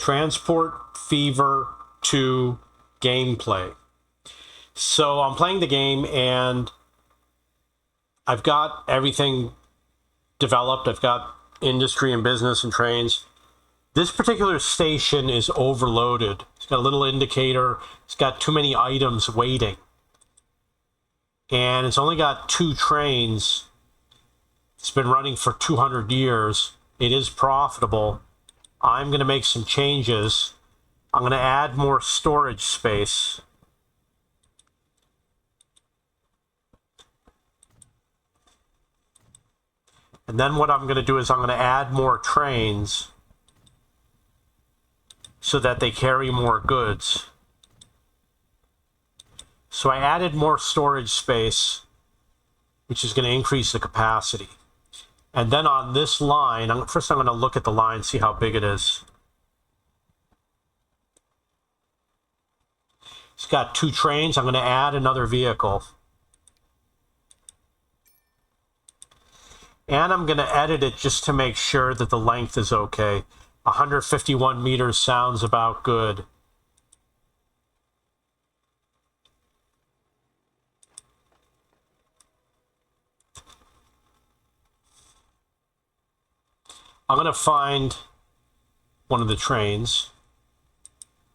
Transport Fever 2 gameplay. So I'm playing the game and I've got everything developed. I've got industry and business and trains. This particular station is overloaded. It's got a little indicator. It's got too many items waiting. And it's only got 2 trains. It's been running for 200 years. It is profitable. I'm going to make some changes. I'm going to add more storage space. And then what I'm going to do is I'm going to add more trains so that they carry more goods. So I added more storage space, which is going to increase the capacity. And then on this line, first I'm going to look at the line, see how big it is. It's got 2 trains. I'm going to add another vehicle. And I'm going to edit it just to make sure that the length is okay. 151 meters sounds about good. I'm going to find one of the trains,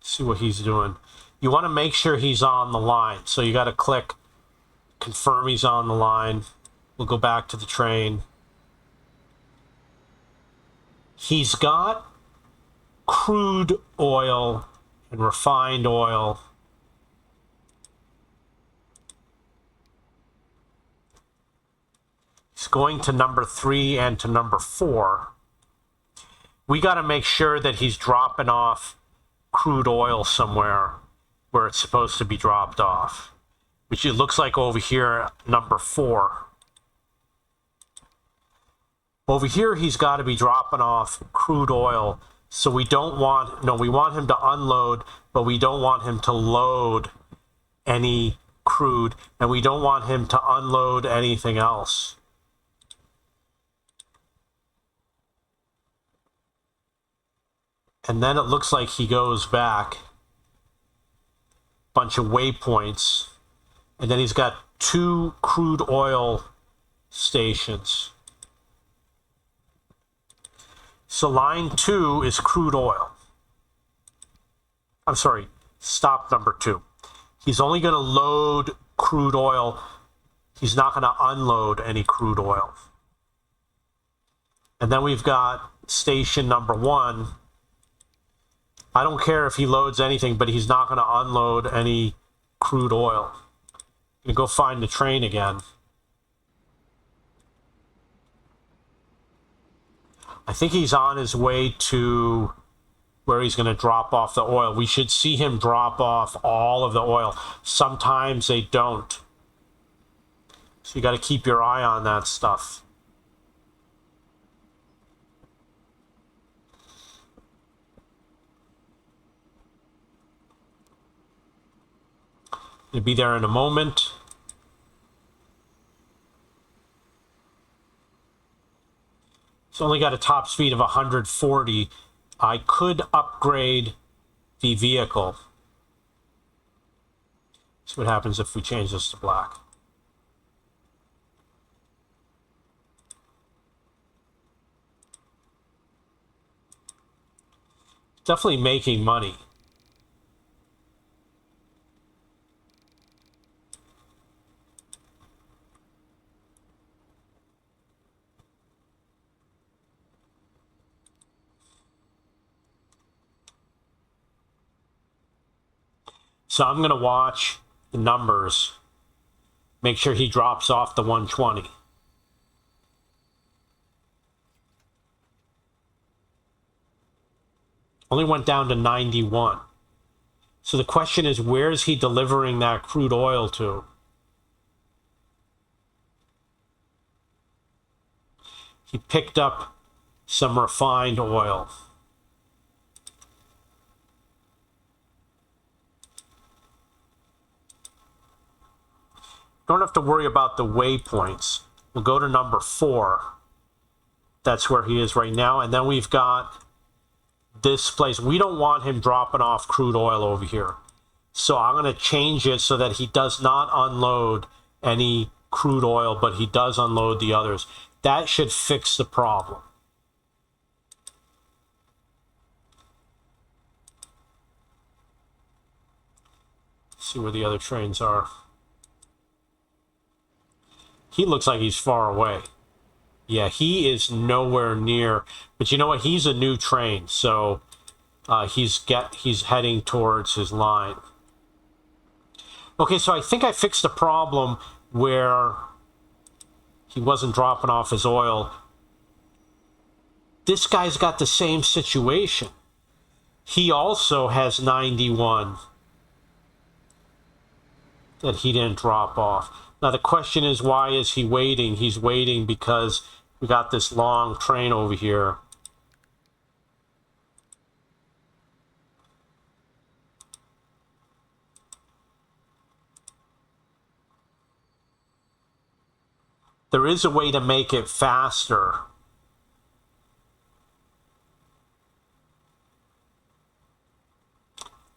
see what he's doing. You want to make sure he's on the line. So you got to click, confirm he's on the line. We'll go back to the train. He's got crude oil and refined oil. He's going to number 3 and to number 4. We got to make sure that he's dropping off crude oil somewhere where it's supposed to be dropped off, which it looks like over here, number 4. Over here, he's got to be dropping off crude oil. So we don't want, no, we want him to unload, but we don't want him to load any crude, and we don't want him to unload anything else. And then it looks like he goes back, bunch of waypoints, and then he's got 2 crude oil stations. So line 2 is crude oil. I'm sorry, stop number 2. He's only going to load crude oil. He's not going to unload any crude oil. And then we've got station number 1. I don't care if he loads anything, but he's not going to unload any crude oil. I'm going to go find the train again. I think he's on his way to where he's going to drop off the oil. We should see him drop off all of the oil. Sometimes they don't. So you got to keep your eye on that stuff. He'll be there in a moment. It's only got a top speed of 140. I could upgrade the vehicle. See what happens if we change this to black. Definitely making money. So I'm going to watch the numbers, make sure he drops off the 120. Only went down to 91. So the question is, where is he delivering that crude oil to? He picked up some refined oil. Don't have to worry about the waypoints. We'll go to number 4. That's where he is right now. And then we've got this place. We don't want him dropping off crude oil over here. So I'm going to change it so that he does not unload any crude oil, but he does unload the others. That should fix the problem. See where the other trains are. He looks like he's far away. Yeah, he is nowhere near. But you know what? He's a new train, so he's heading towards his line. Okay, so I think I fixed the problem where he wasn't dropping off his oil. This guy's got the same situation. He also has 91 that he didn't drop off. Now the question is, why is he waiting? He's waiting because we got this long train over here. There is a way to make it faster.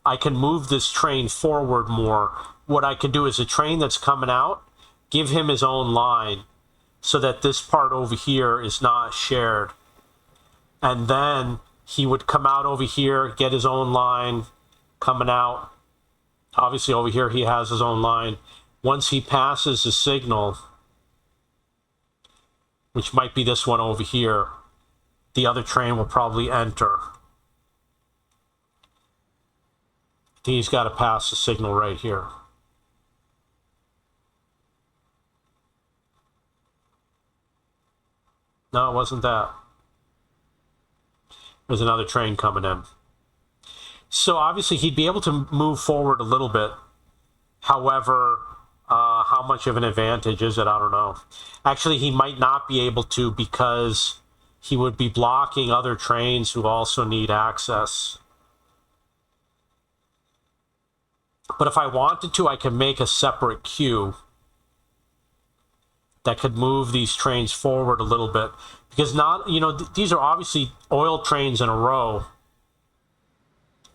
I can move this train forward more. What I can do is a train that's coming out, give him his own line so that this part over here is not shared. And then he would come out over here, get his own line coming out. Obviously over here he has his own line. Once he passes the signal, which might be this one over here, the other train will probably enter. He's got to pass the signal right here. No, it wasn't that. There's another train coming in. So obviously he'd be able to move forward a little bit. However, how much of an advantage is it? I don't know. Actually, he might not be able to because he would be blocking other trains who also need access. But if I wanted to, I could make a separate queue that could move these trains forward a little bit. Because not, you know, these are obviously oil trains in a row.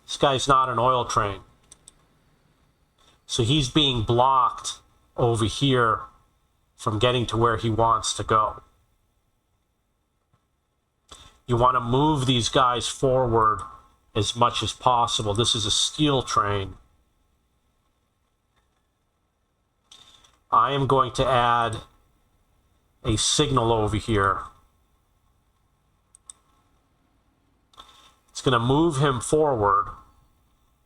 This guy's not an oil train. So he's being blocked over here from getting to where he wants to go. You want to move these guys forward as much as possible. This is a steel train. I am going to add a signal over here. It's going to move him forward.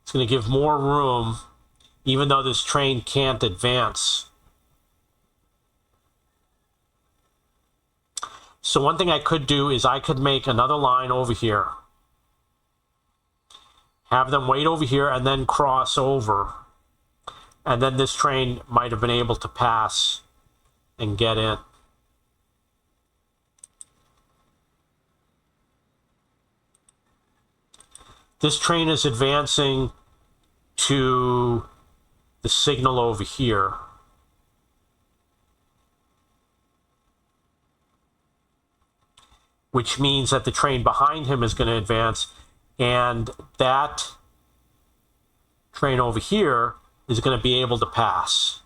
It's going to give more room, even though this train can't advance. So one thing I could do is I could make another line over here. Have them wait over here and then cross over. And then this train might have been able to pass and get in. This train is advancing to the signal over here. Which means that the train behind him is going to advance, and that train over here is going to be able to pass.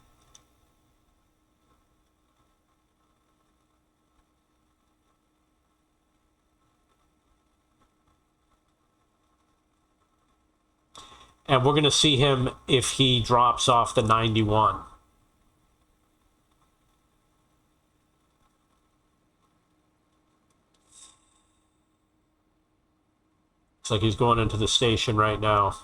And we're going to see him if he drops off the 91. Looks like he's going into the station right now.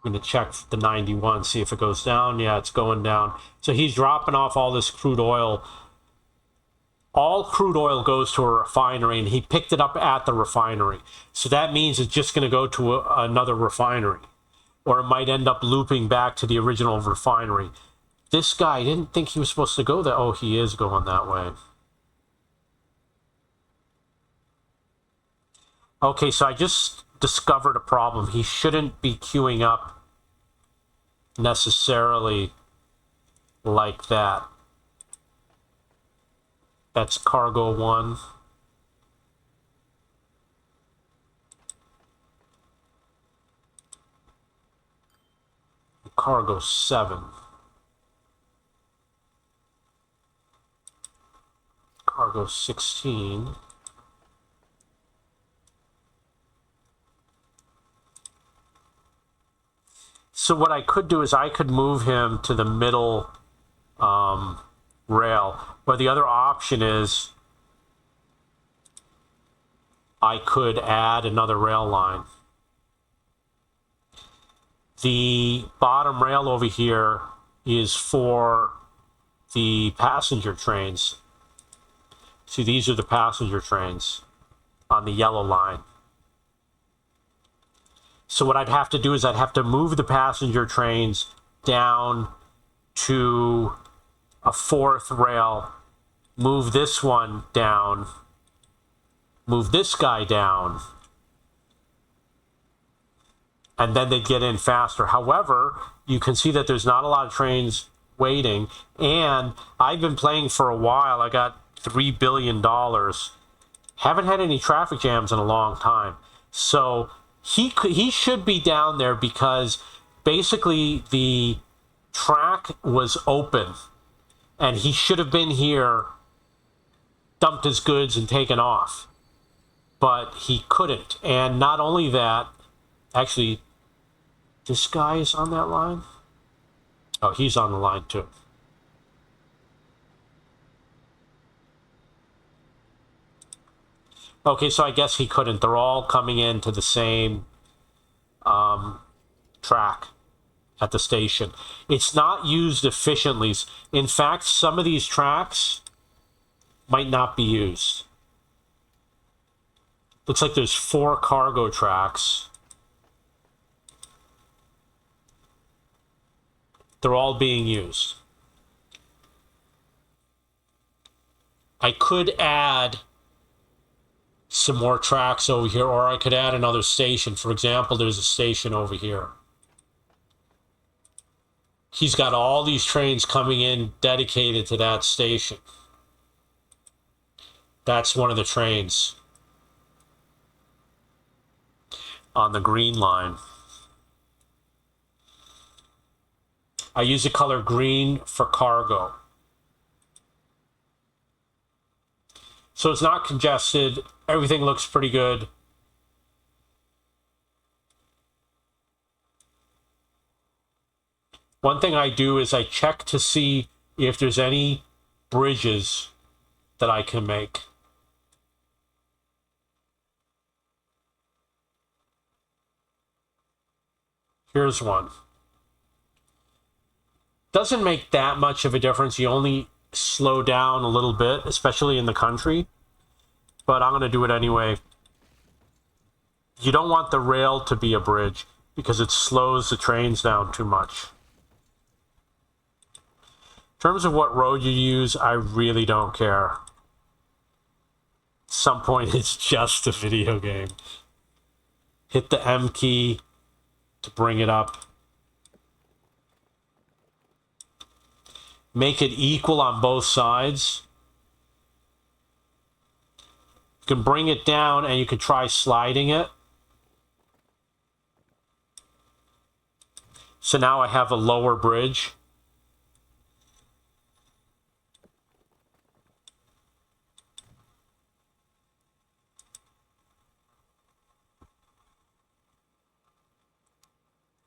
I'm going to check the 91, see if it goes down. Yeah, it's going down. So he's dropping off all this crude oil. All crude oil goes to a refinery, and he picked it up at the refinery. So that means it's just going to go to another refinery. Or it might end up looping back to the original refinery. This guy didn't think he was supposed to go there. Oh, he is going that way. Okay, so I just discovered a problem. He shouldn't be queuing up necessarily like that. That's cargo 1. Cargo 7. Cargo 16. So what I could do is I could move him to the middle rail. But the other option is I could add another rail line. The bottom rail over here is for the passenger trains. See, these are the passenger trains on the yellow line. So what I'd have to do is I'd have to move the passenger trains down to a 4th rail, move this one down, move this guy down, and then they get in faster. However, you can see that there's not a lot of trains waiting, and I've been playing for a while. I got $3 billion. Haven't had any traffic jams in a long time. So he should be down there because basically the track was open and he should have been here, dumped his goods and taken off. But he couldn't. And not only that, actually, this guy is on that line. Oh, he's on the line too. Okay, so I guess he couldn't. They're all coming into the same track at the station. It's not used efficiently. In fact, some of these tracks might not be used. Looks like there's 4 cargo tracks. They're all being used. I could add some more tracks over here, or I could add another station. For example, there's a station over here. He's got all these trains coming in dedicated to that station. That's one of the trains on the green line. I use the color green for cargo. So it's not congested. Everything looks pretty good. One thing I do is I check to see if there's any bridges that I can make. Here's one. Doesn't make that much of a difference. You only slow down a little bit, especially in the country. But I'm going to do it anyway. You don't want the rail to be a bridge because it slows the trains down too much. In terms of what road you use, I really don't care. At some point, it's just a video game. Hit the M key to bring it up. Make it equal on both sides. You can bring it down and you can try sliding it. So now I have a lower bridge.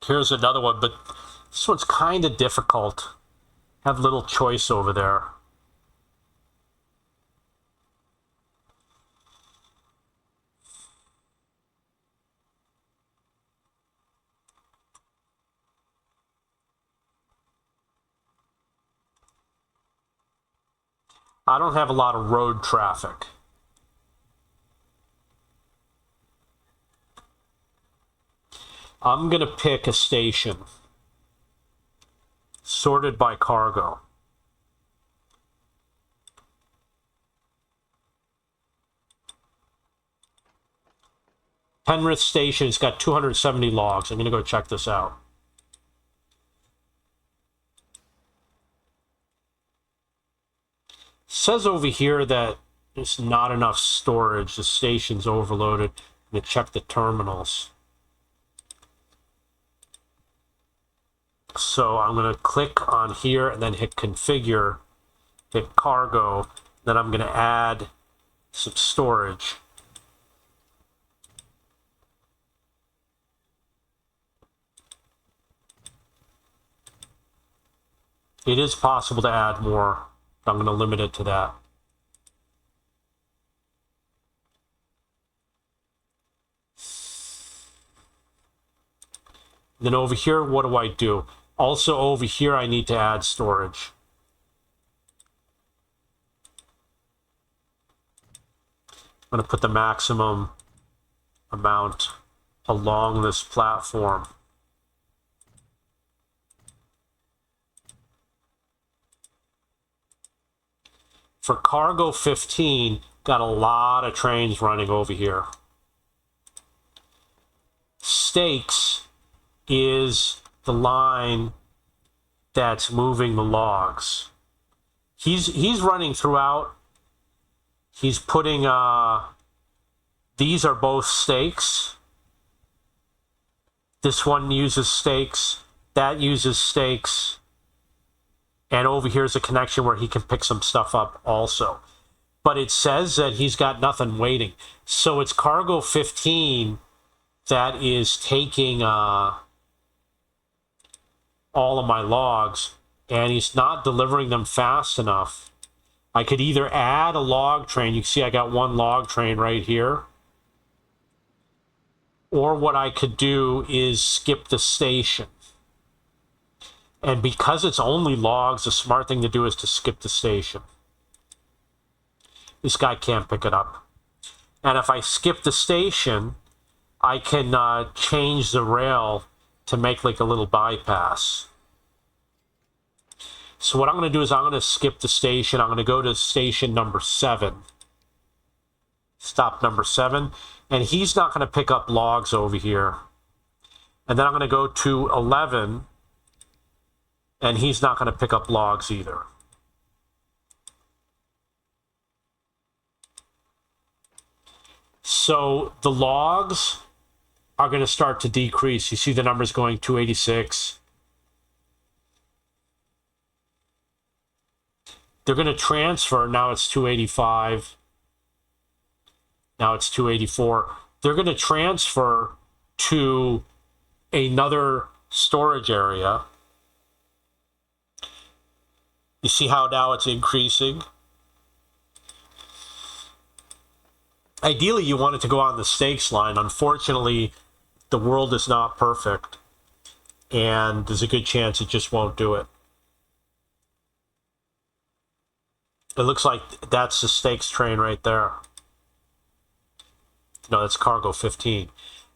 Here's another one, but this one's kind of difficult. Have little choice over there. I don't have a lot of road traffic. I'm going to pick a station sorted by cargo. Penrith Station, it's got 270 logs. I'm going to go check this out. It says over here that there's not enough storage. The station's overloaded. I'm going to check the terminals. So I'm going to click on here and then hit configure, hit cargo. Then I'm going to add some storage. It is possible to add more. I'm going to limit it to that. Then over here, what do I do? Also over here, I need to add storage. I'm going to put the maximum amount along this platform. For Cargo 15, got a lot of trains running over here. Stakes is the line that's moving the logs. He's running throughout. He's putting, these are both stakes. This one uses stakes. That uses stakes. And over here's a connection where he can pick some stuff up also. But it says that he's got nothing waiting. So it's Cargo 15 that is taking all of my logs, and he's not delivering them fast enough. I could either add a log train. You can see I got one log train right here. Or what I could do is skip the station. And because it's only logs, the smart thing to do is to skip the station. This guy can't pick it up. And if I skip the station, I can change the rail to make like a little bypass. So what I'm going to do is I'm going to skip the station. I'm going to go to station number 7. Stop number 7. And he's not going to pick up logs over here. And then I'm going to go to 11. And he's not going to pick up logs either. So the logs are going to start to decrease. You see the numbers going 286. They're going to transfer. Now it's 285. Now it's 284. They're going to transfer to another storage area. You see how now it's increasing? Ideally, you want it to go on the stakes line. Unfortunately, the world is not perfect, and there's a good chance it just won't do it. It looks like that's the stakes train right there. No, that's Cargo 15.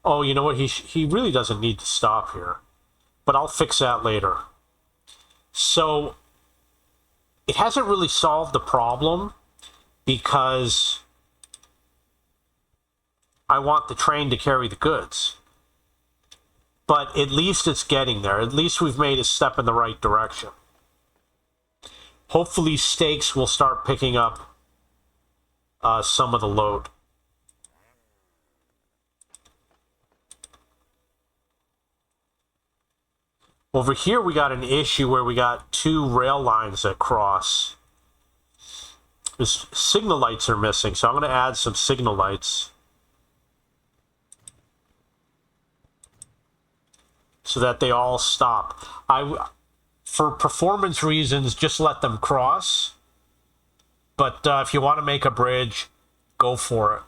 Oh, you know what? He really doesn't need to stop here, but I'll fix that later. So it hasn't really solved the problem because I want the train to carry the goods. But at least it's getting there. At least we've made a step in the right direction. Hopefully stakes will start picking up some of the load. Over here we got an issue where we got 2 rail lines that cross. The signal lights are missing, so I'm going to add some signal lights so that they all stop. For performance reasons, just let them cross. But if you want to make a bridge, go for it.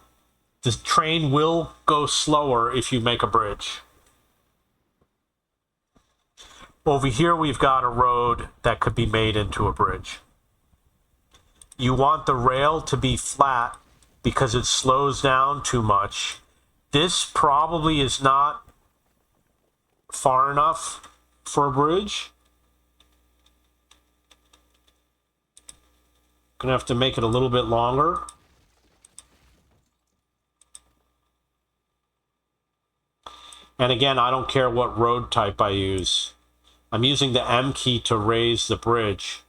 The train will go slower if you make a bridge. Over here, we've got a road that could be made into a bridge. You want the rail to be flat because it slows down too much. This probably is not far enough for a bridge. Gonna have to make it a little bit longer. And again, I don't care what road type I use. I'm using the M key to raise the bridge.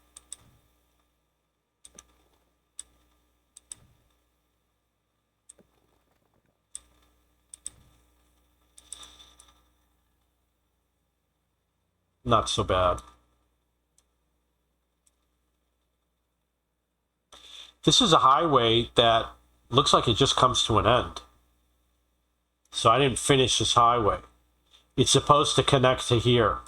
Not so bad. This is a highway that looks like it just comes to an end. So I didn't finish this highway. It's supposed to connect to here.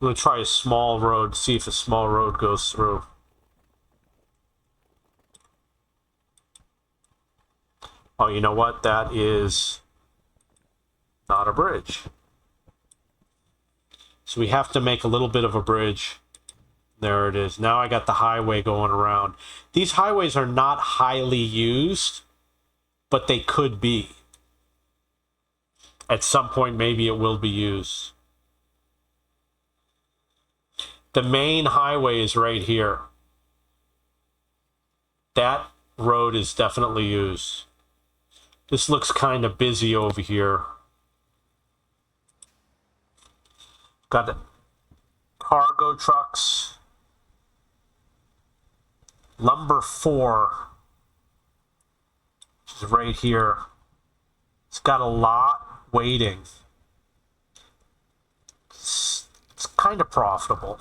I'm going to try a small road, see if a small road goes through. Oh, you know what? That is not a bridge. So we have to make a little bit of a bridge. There it is. Now I got the highway going around. These highways are not highly used, but they could be. At some point, maybe it will be used. The main highway is right here. That road is definitely used. This looks kind of busy over here. Got cargo trucks. Lumber 4, which is right here. It's got a lot waiting. It's kind of profitable.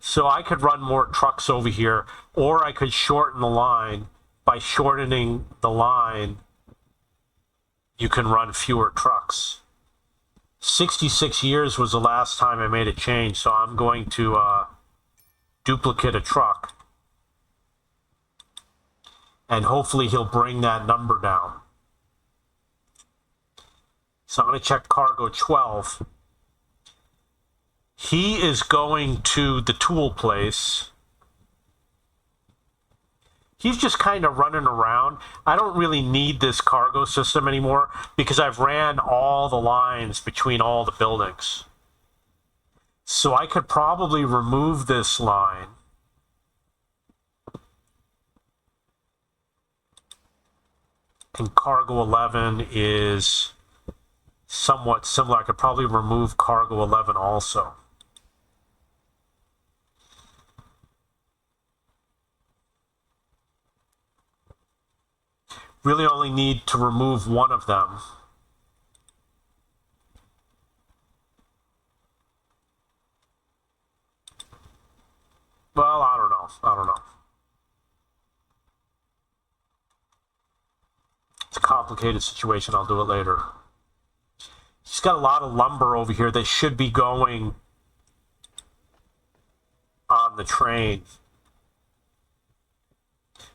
So I could run more trucks over here, or I could shorten the line. By shortening the line, you can run fewer trucks. 66 years was the last time I made a change, so I'm going to duplicate a truck. And hopefully he'll bring that number down. So I'm going to check cargo 12. He is going to the tool place. He's just kind of running around. I don't really need this cargo system anymore because I've ran all the lines between all the buildings. So I could probably remove this line. And cargo 11 is somewhat similar. I could probably remove cargo 11 also. Really only need to remove one of them. Well, I don't know. It's a complicated situation. I'll do it later. He's got a lot of lumber over here that should be going on the train.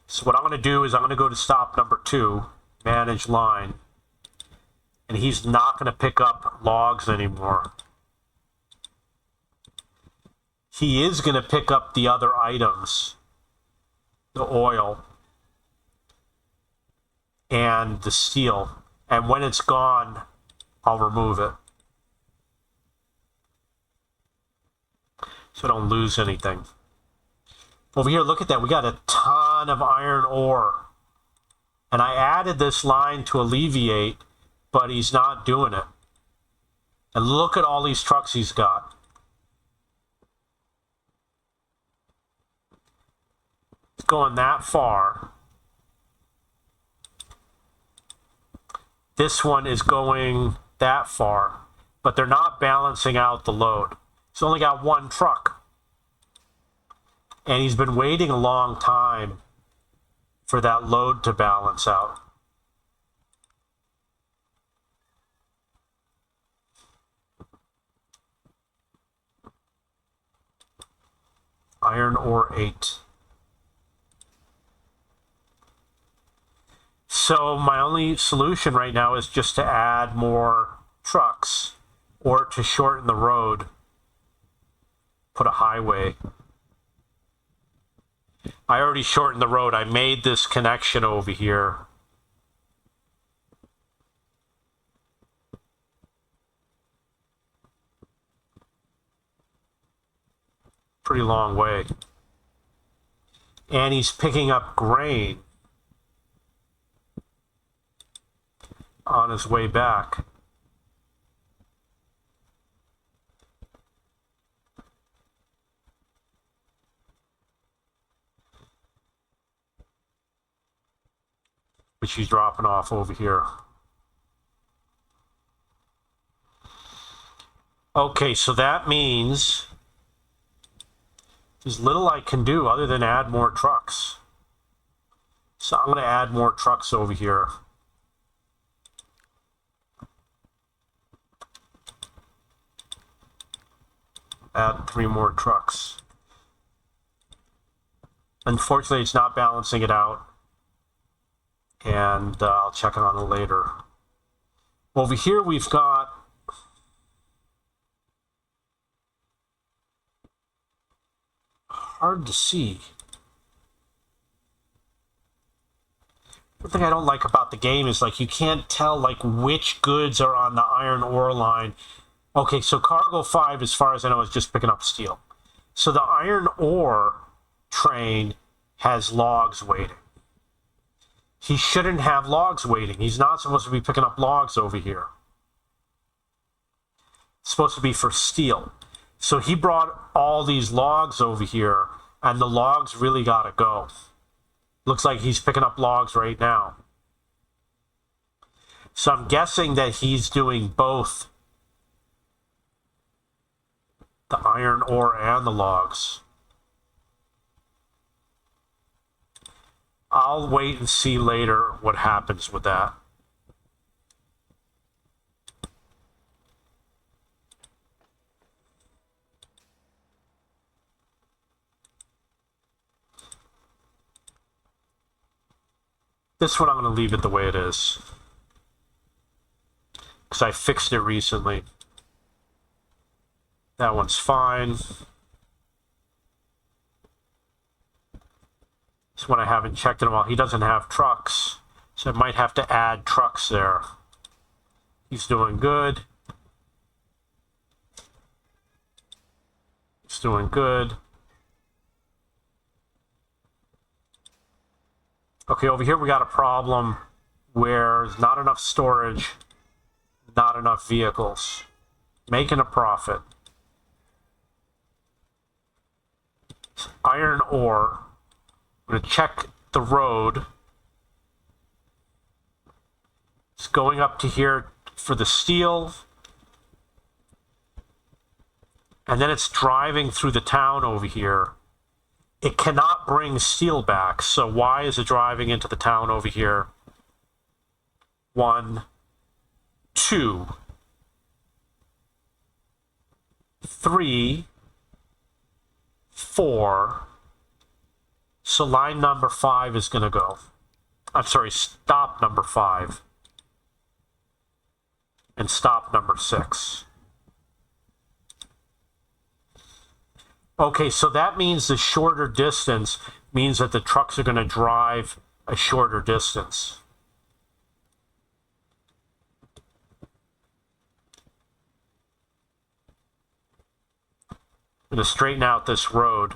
So what I'm going to do is I'm going to go to stop number 2, manage line, and he's not going to pick up logs anymore. He is going to pick up the other items, the oil and the steel, and when it's gone, I'll remove it so I don't lose anything. Over here, look at that. We got a ton of iron ore. And I added this line to alleviate, but he's not doing it. And look at all these trucks he's got. It's going that far. This one is going that far, but they're not balancing out the load. He's only got one truck. And he's been waiting a long time for that load to balance out. Iron ore 8. So my only solution right now is just to add more trucks or to shorten the road put a highway. I already shortened the road. I made this connection over here. Pretty long way. And he's picking up grain on his way back. Which he's dropping off over here. Okay, so that means there's little I can do other than add more trucks. So I'm going to add more trucks over here. Add 3 more trucks. Unfortunately, it's not balancing it out. And I'll check it on it later. Over here, we've got hard to see. The thing I don't like about the game is like you can't tell like which goods are on the iron ore line. Okay, so cargo 5, as far as I know, is just picking up steel. So the iron ore train has logs waiting. He shouldn't have logs waiting. He's not supposed to be picking up logs over here. It's supposed to be for steel. So he brought all these logs over here, and the logs really got to go. Looks like he's picking up logs right now. So I'm guessing that he's doing both the iron ore and the logs. I'll wait and see later what happens with that. This one I'm going to leave it the way it is, because I fixed it recently. That one's fine. This one I haven't checked in a while. He doesn't have trucks, so I might have to add trucks there. He's doing good. He's doing good. Okay, over here we got a problem where there's not enough storage, not enough vehicles. Making a profit. Iron ore. I'm going to check the road. It's going up to here for the steel. And then it's driving through the town over here. It cannot bring steel back. So why is it driving into the town over here? 1, 2, 3, 4. So line number 5 is going to go. I'm sorry, stop number 5. And stop number 6. Okay, so that means the shorter distance means that the trucks are going to drive a shorter distance. I'm going to straighten out this road.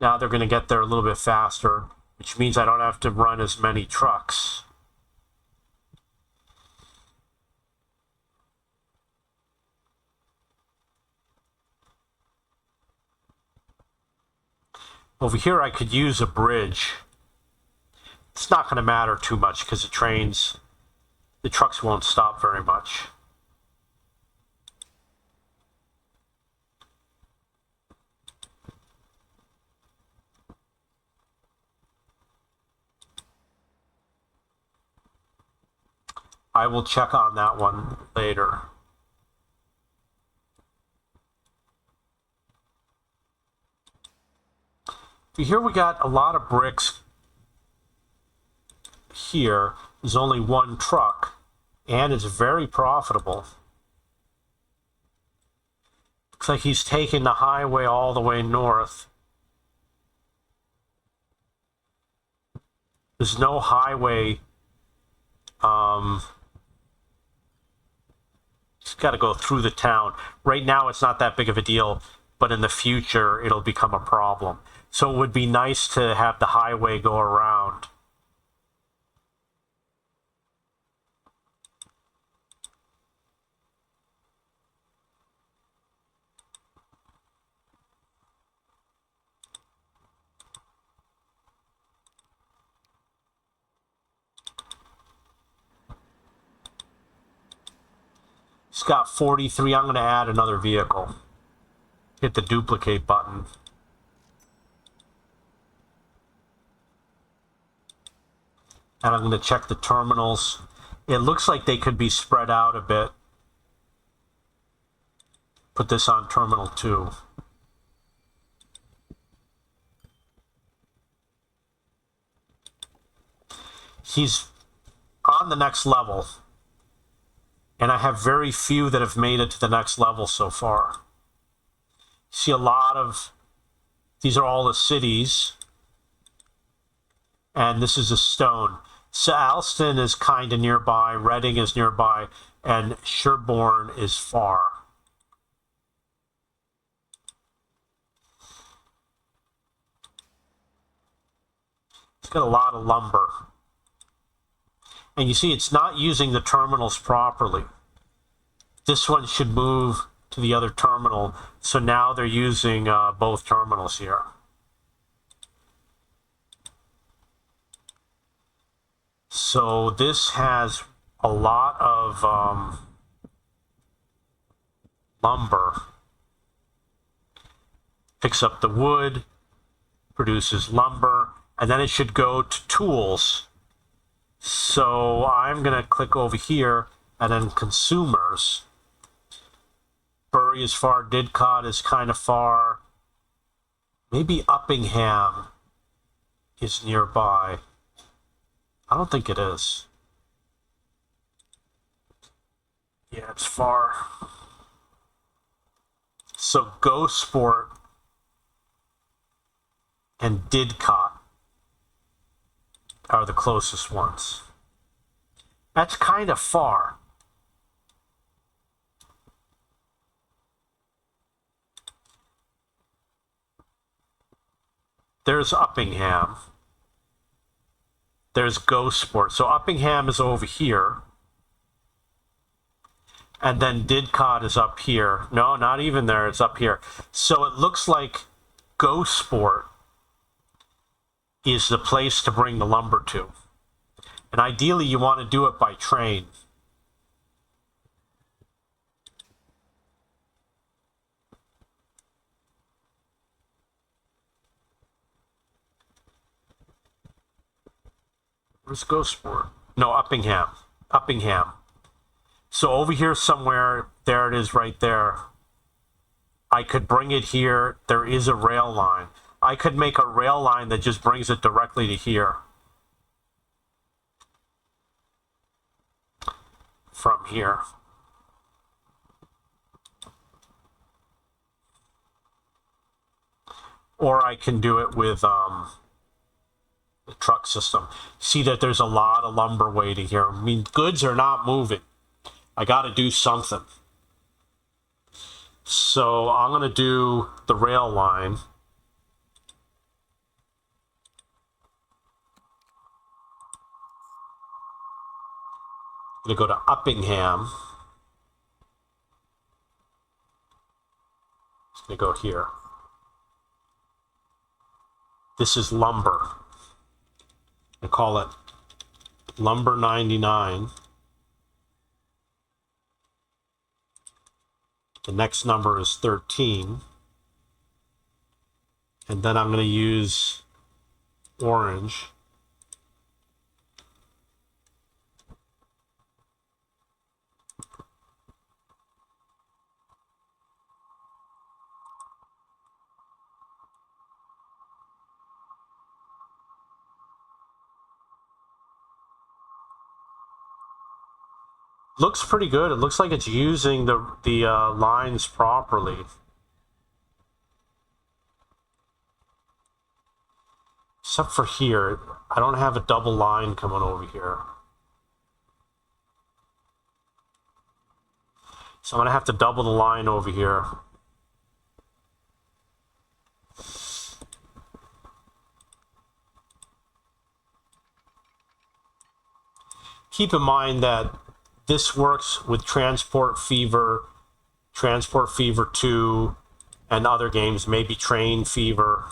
Now they're going to get there a little bit faster, which means I don't have to run as many trucks. Over here I could use a bridge. It's not going to matter too much because the trucks won't stop very much. I will check on that one later. Here we got a lot of bricks. Here there's only one truck, and it's very profitable. Looks like he's taking the highway all the way north. There's no highway. It's got to go through the town. Right now it's not that big of a deal, but in the future it'll become a problem. So it would be nice to have the highway go around. It's got 43. I'm going to add another vehicle. Hit the duplicate button. And I'm going to check the terminals. It looks like they could be spread out a bit. Put this on terminal 2. He's on the next level. And I have very few that have made it to the next level so far. See a lot of, these are all the cities. And this is a stone. So Alston is kind of nearby, Reading is nearby, and Sherborne is far. It's got a lot of lumber. And you see it's not using the terminals properly. This one should move to the other terminal. So now they're using both terminals here. So this has a lot of lumber. Picks up the wood, produces lumber, and then it should go to tools. So I'm going to click over here and then consumers. Bury is far, Didcot is kind of far. Maybe Uppingham is nearby. I don't think it is. Yeah, it's far. So Gosport and Didcot are the closest ones. That's kind of far. There's Uppingham. There's Gosport. So Uppingham is over here. And then Didcot is up here. No, not even there. It's up here. So it looks like Gosport is the place to bring the lumber to. And ideally, you want to do it by train. Where's Gosport? No, Uppingham. Uppingham. So over here somewhere, there it is right there. I could bring it here. There is a rail line. I could make a rail line that just brings it directly to here. From here. Or I can do it with the truck system. See that there's a lot of lumber waiting here. I mean, goods are not moving. I got to do something. So I'm going to do the rail line. I'm going to go to Uppingham. It's going to go here. This is lumber. I call it Lumber 99. The next number is 13. And then I'm going to use orange. Looks pretty good. It looks like it's using the lines properly. Except for here, I don't have a double line coming over here. So I'm going to have to double the line over here. Keep in mind that this works with Transport Fever 2, and other games, maybe Train Fever,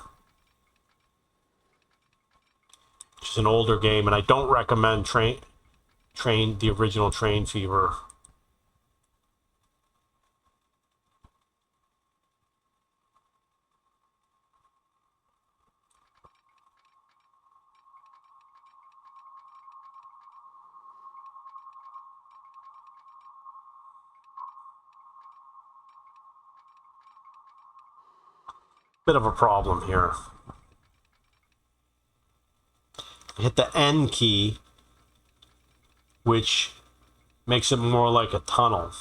which is an older game, and I don't recommend the original Train Fever. Bit of a problem here. Hit the N key, which makes it more like a tunnel.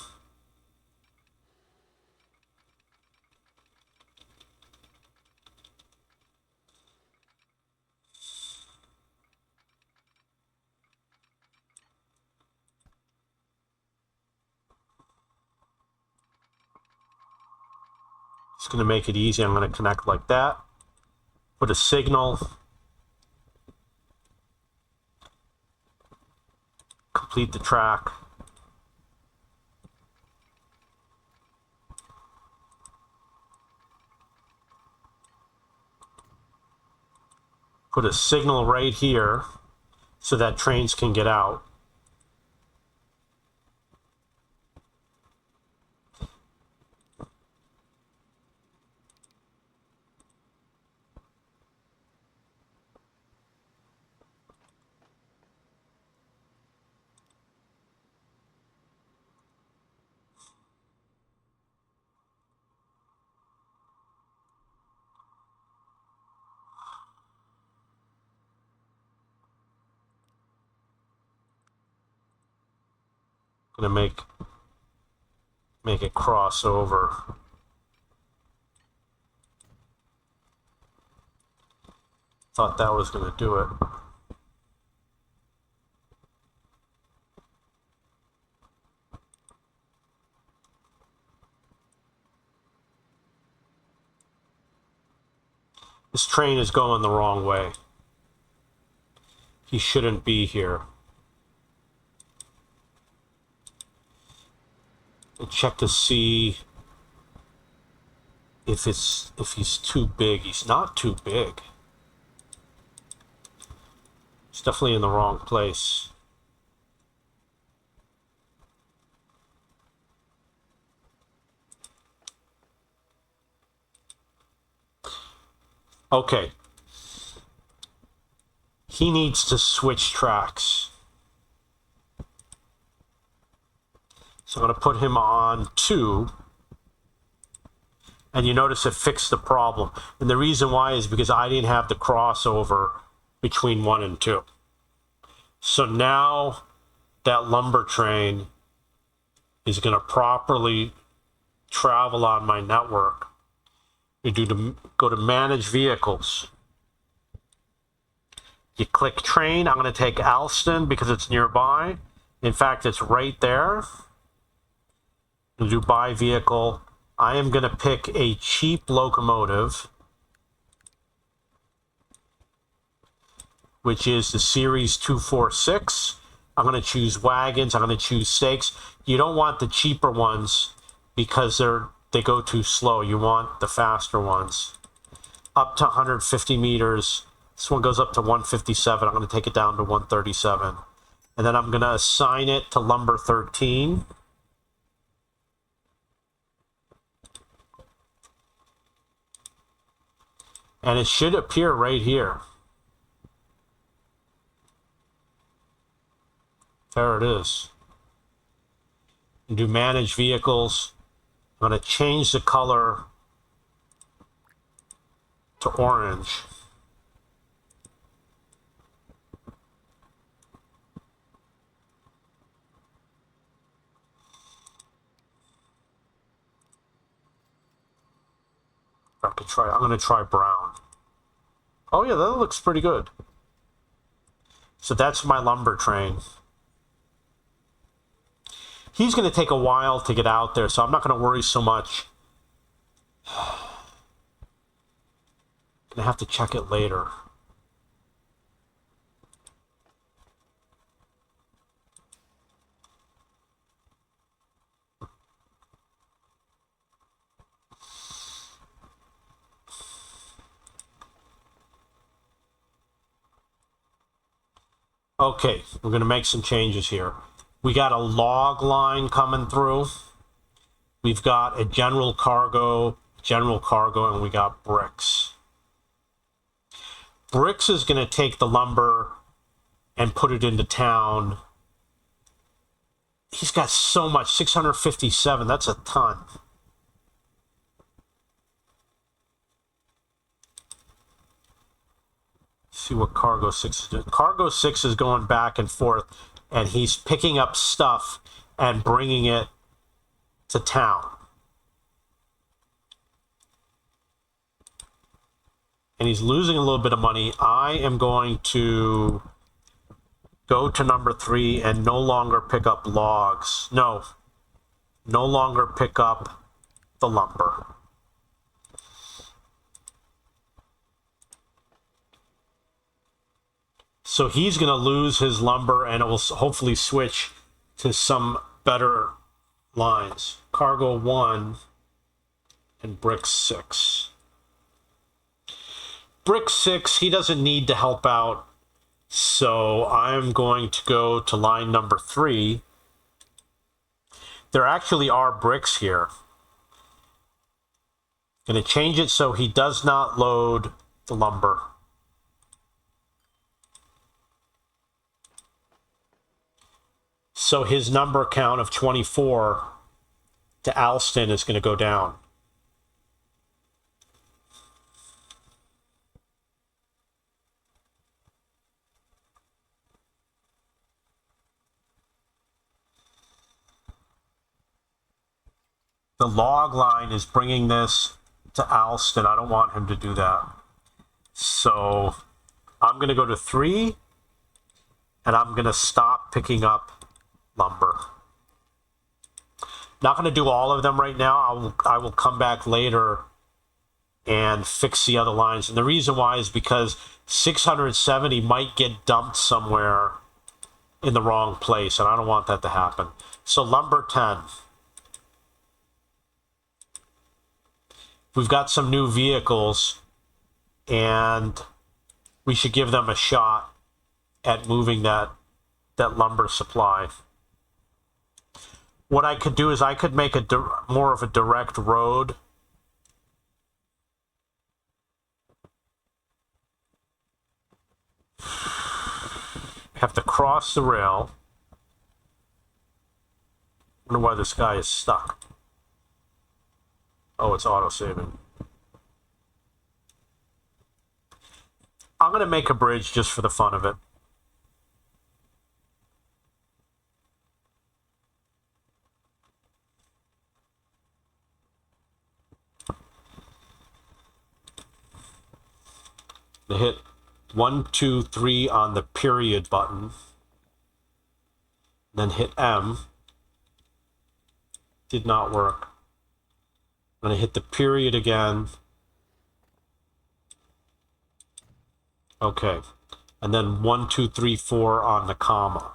It's going to make it easy. I'm going to connect like that. Put a signal. Complete the track. Put a signal right here so that trains can get out. Gonna make it cross over. Thought that was gonna do it. This train is going the wrong way. He shouldn't be here. And check to see if he's too big. He's not too big. He's definitely in the wrong place. Okay. He needs to switch tracks. So I'm going to put him on 2. And you notice it fixed the problem. And the reason why is because I didn't have the crossover between 1 and 2. So now that lumber train is going to properly travel on my network. Go to Manage Vehicles. You click Train. I'm going to take Alston because it's nearby. In fact, it's right there. Do Buy Vehicle. I am going to pick a cheap locomotive, which is the Series 246. I'm going to choose wagons. I'm going to choose stakes. You don't want the cheaper ones because they go too slow. You want the faster ones. Up to 150 meters. This one goes up to 157. I'm going to take it down to 137. And then I'm going to assign it to Lumber 13. And it should appear right here. There it is. And do Manage Vehicles. I'm going to change the color to orange. I'm gonna try brown. Oh yeah, that looks pretty good. So that's my lumber train. He's gonna take a while to get out there, so I'm not gonna worry so much. Gonna have to check it later. Okay, we're gonna make some changes here. We got a log line coming through. We've got a general cargo, and we got bricks. Bricks is going to take the lumber and put it into town. He's got so much, 657, that's a ton. Let's see what Cargo 6 is doing. Cargo 6 is going back and forth, and he's picking up stuff and bringing it to town. And he's losing a little bit of money. I am going to go to number 3 and no longer pick up logs. No longer pick up the lumber. So he's going to lose his lumber, and it will hopefully switch to some better lines. Cargo 1 and brick 6. Brick 6, he doesn't need to help out, so I'm going to go to line number 3. There actually are bricks here. Going to change it so he does not load the lumber. So his number count of 24 to Alston is going to go down. The log line is bringing this to Alston. I don't want him to do that. So I'm going to go to 3, and I'm going to stop picking up lumber. Not going to do all of them right now. I will come back later and fix the other lines. And the reason why is because 670 might get dumped somewhere in the wrong place, and I don't want that to happen. So lumber 10. We've got some new vehicles, and we should give them a shot at moving that lumber supply. What I could do is I could make more of a direct road. Have to cross the rail. Wonder why this guy is stuck. Oh, it's auto-saving. I'm going to make a bridge just for the fun of it. To hit 1, 2, 3 on the period button. Then hit M. Did not work. I'm going to hit the period again. Okay. And then 1, 2, 3, 4 on the comma.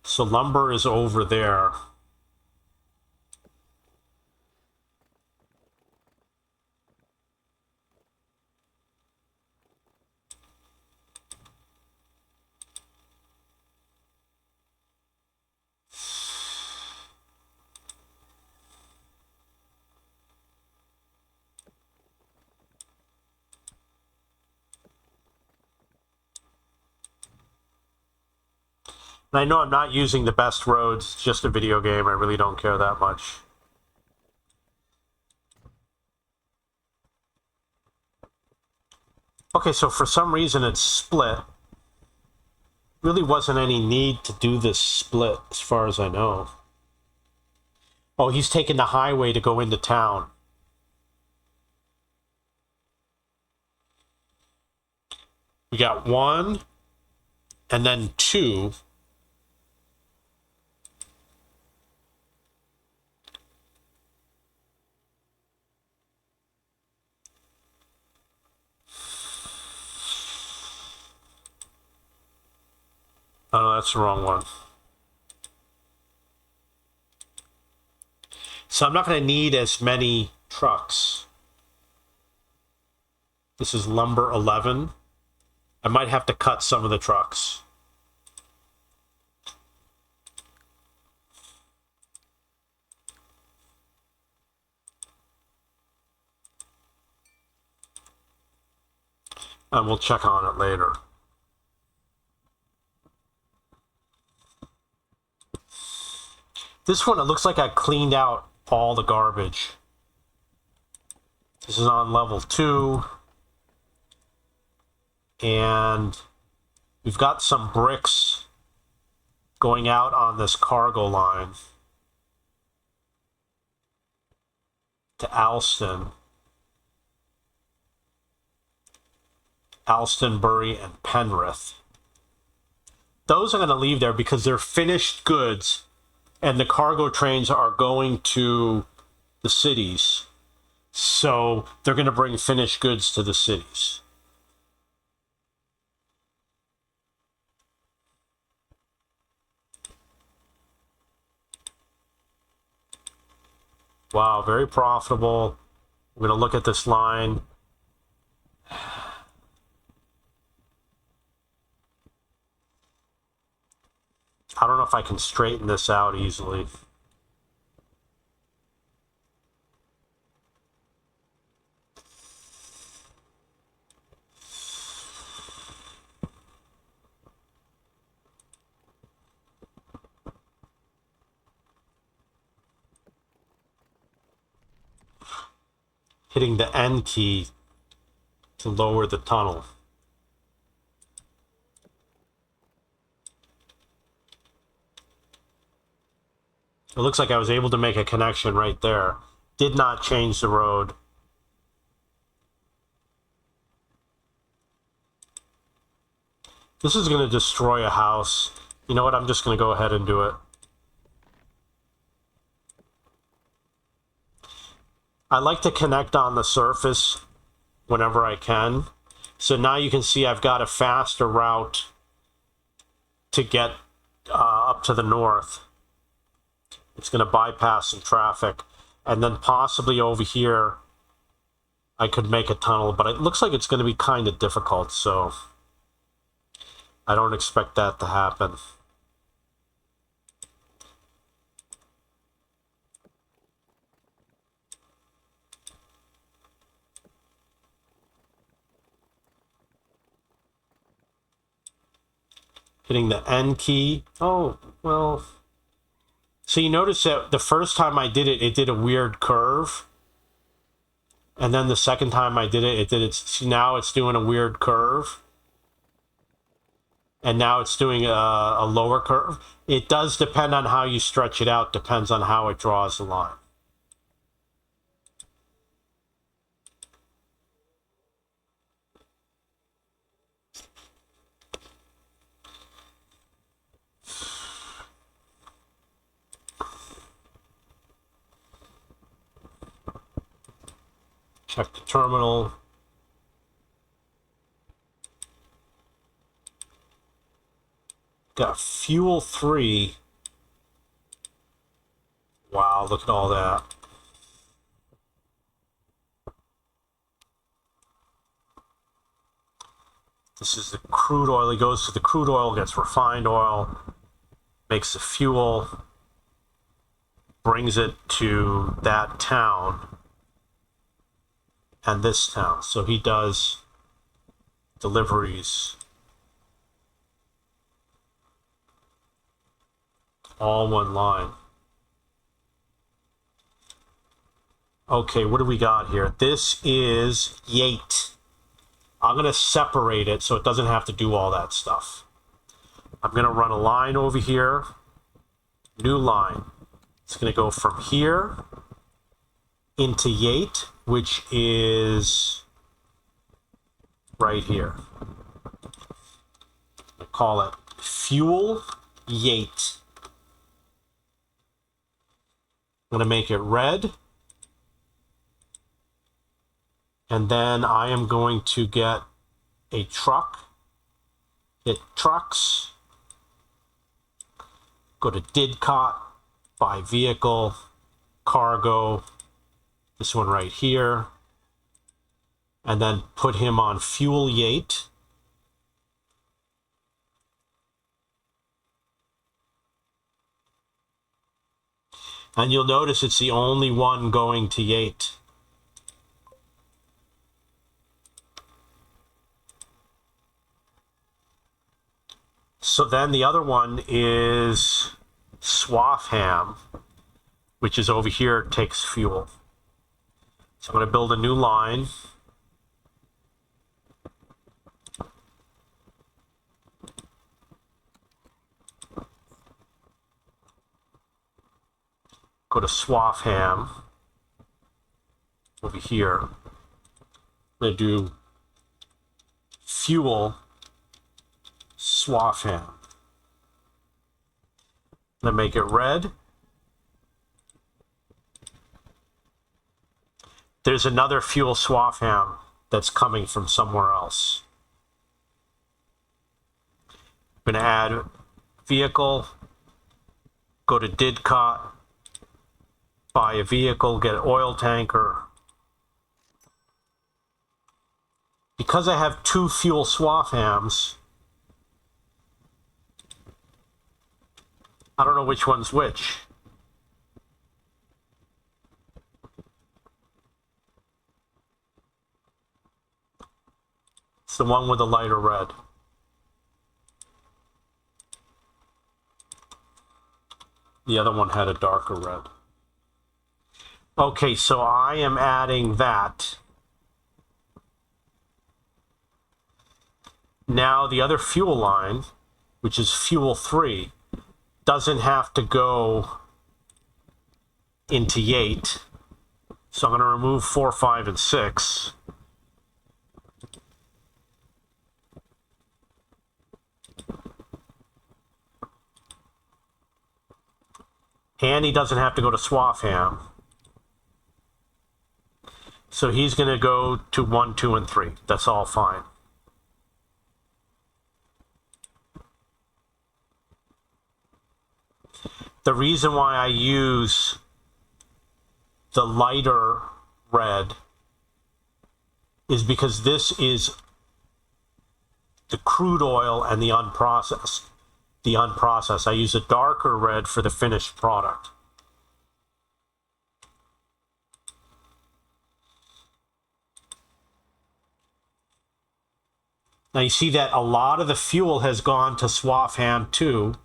So lumber is over there. And I know I'm not using the best roads, it's just a video game, I really don't care that much. Okay, so for some reason it's split. Really wasn't any need to do this split, as far as I know. Oh, he's taking the highway to go into town. We got 1 and then 2. Oh, no, that's the wrong one. So I'm not going to need as many trucks. This is lumber 11. I might have to cut some of the trucks. And we'll check on it later. This one, it looks like I cleaned out all the garbage. This is on level 2. And we've got some bricks going out on this cargo line to Alston, Bury, and Penrith. Those are going to leave there because they're finished goods, and the cargo trains are going to the cities. So they're going to bring finished goods to the cities. Wow, very profitable. I'm going to look at this line. I don't know if I can straighten this out easily. Hitting the N key to lower the tunnel. It looks like I was able to make a connection right there. Did not change the road. This is going to destroy a house. You know what? I'm just going to go ahead and do it. I like to connect on the surface whenever I can. So now you can see I've got a faster route to get up to the north. It's going to bypass some traffic. And then possibly over here, I could make a tunnel. But it looks like it's going to be kind of difficult, so I don't expect that to happen. Hitting the N key. Oh, well. So you notice that the first time I did it, it did a weird curve. And then the second time I did it, see, now it's doing a weird curve. And now it's doing a lower curve. It does depend on how you stretch it out, depends on how it draws the line. Check the terminal. Got fuel 3. Wow, look at all that. This is the crude oil. He goes to the crude oil, gets refined oil, makes the fuel, brings it to that town and this town. So he does deliveries all one line. Okay, what do we got here? This is Yate. I'm going to separate it so it doesn't have to do all that stuff. I'm going to run a line over here. New line. It's going to go from here into Yate, which is right here. I call it Fuel Yate. I'm going to make it red. And then I am going to get a truck, hit trucks, go to Didcot, buy vehicle, cargo, this one right here, and then put him on Fuel Yate. And you'll notice it's the only one going to Yate. So then the other one is Swaffham, which is over here, takes fuel. So I'm going to build a new line. Go to Swaffham over here. I'm going to do fuel Swaffham. I'm going to make it red. There's another fuel Swaffham that's coming from somewhere else. I'm going to add vehicle, go to Didcot, buy a vehicle, get an oil tanker. Because I have two fuel Swaffhams, I don't know which one's which. It's the one with the lighter red. The other one had a darker red. Okay, so I am adding that. Now the other fuel line, which is fuel 3, doesn't have to go into Yate. So I'm going to remove 4, 5, and 6. And he doesn't have to go to Swaffham. So he's going to go to 1, 2, and 3. That's all fine. The reason why I use the lighter red is because this is the crude oil and the unprocessed. The unprocessed. I use a darker red for the finished product. Now you see that a lot of the fuel has gone to Swaffham 2,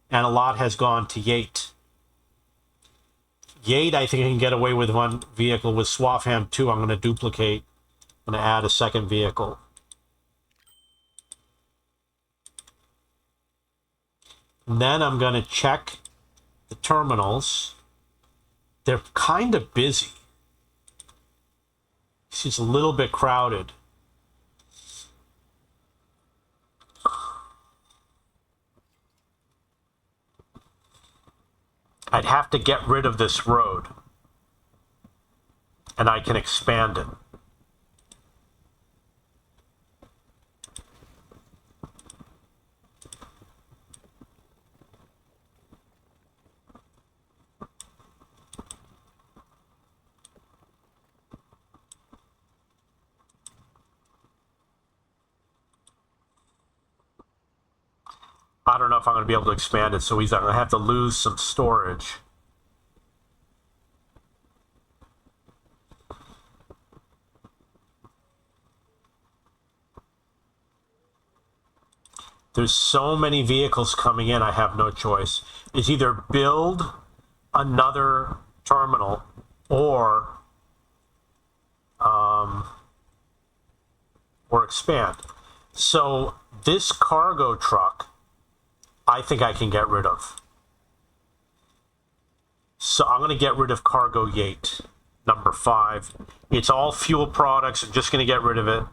and a lot has gone to Yate. Yate, I think I can get away with one vehicle. With Swaffham 2, I'm going to duplicate. I'm going to add a second vehicle. And then I'm going to check the terminals. They're kind of busy. It's a little bit crowded. I'd have to get rid of this road, and I can expand it. I don't know if I'm going to be able to expand it, so I'm going to have to lose some storage. There's so many vehicles coming in, I have no choice. It's either build another terminal or expand. So this cargo truck, I think I can get rid of. So I'm going to get rid of cargo Yate, number 5. It's all fuel products. I'm just going to get rid of it.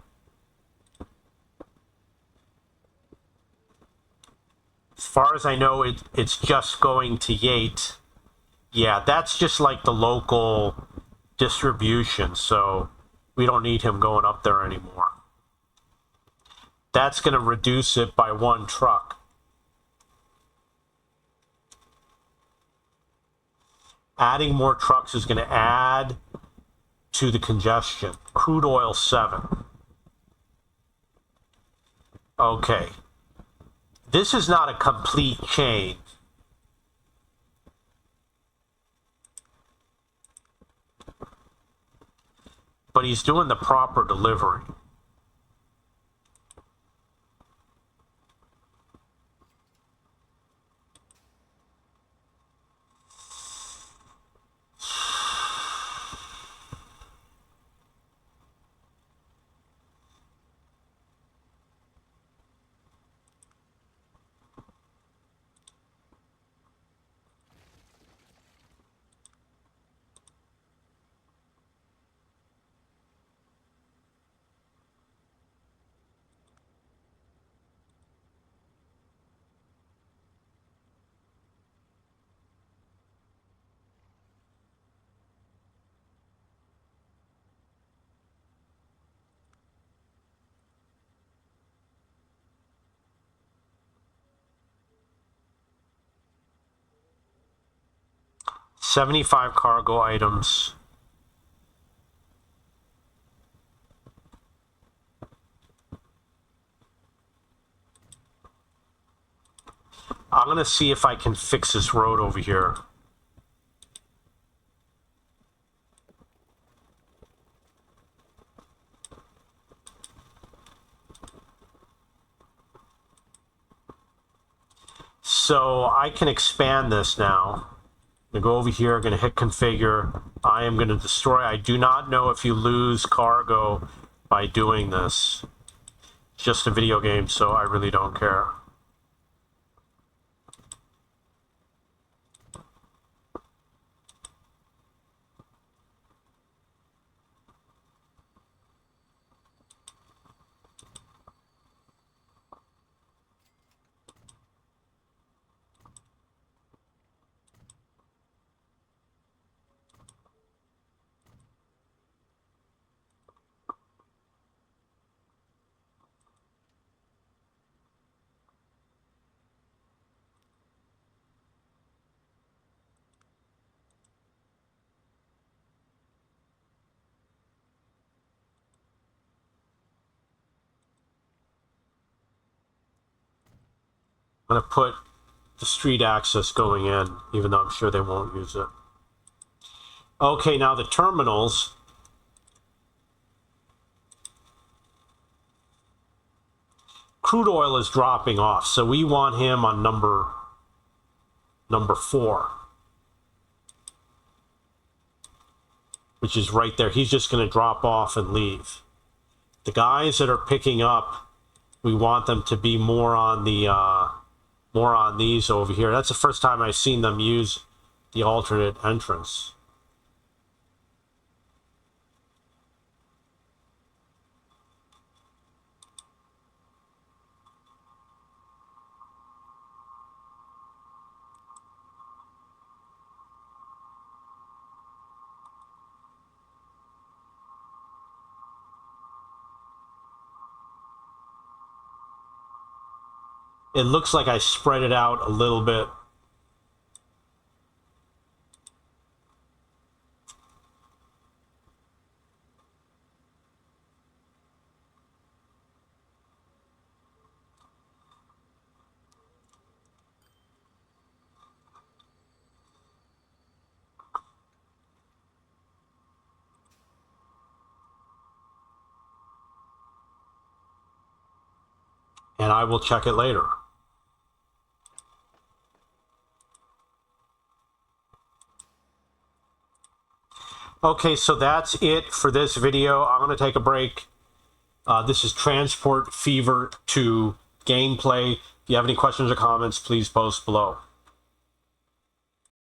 As far as I know, it's just going to Yate. Yeah, that's just like the local distribution, so we don't need him going up there anymore. That's going to reduce it by 1 truck. Adding more trucks is going to add to the congestion. Crude oil 7. Okay. This is not a complete change. But he's doing the proper delivery. $75 cargo items. I'm going to see if I can fix this road over here. So I can expand this now. I'm going to go over here, going to hit configure. I am going to destroy. I do not know if you lose cargo by doing this. It's just a video game, so I really don't care. I'm going to put the street access going in, even though I'm sure they won't use it. Okay, now the terminals. Crude oil is dropping off, so we want him on number 4, which is right there. He's just going to drop off and leave. The guys that are picking up, we want them to be more on these over here. That's the first time I've seen them use the alternate entrance. It looks like I spread it out a little bit. And I will check it later. Okay, so that's it for this video. I'm going to take a break. This is Transport Fever 2 gameplay. If you have any questions or comments, please post below.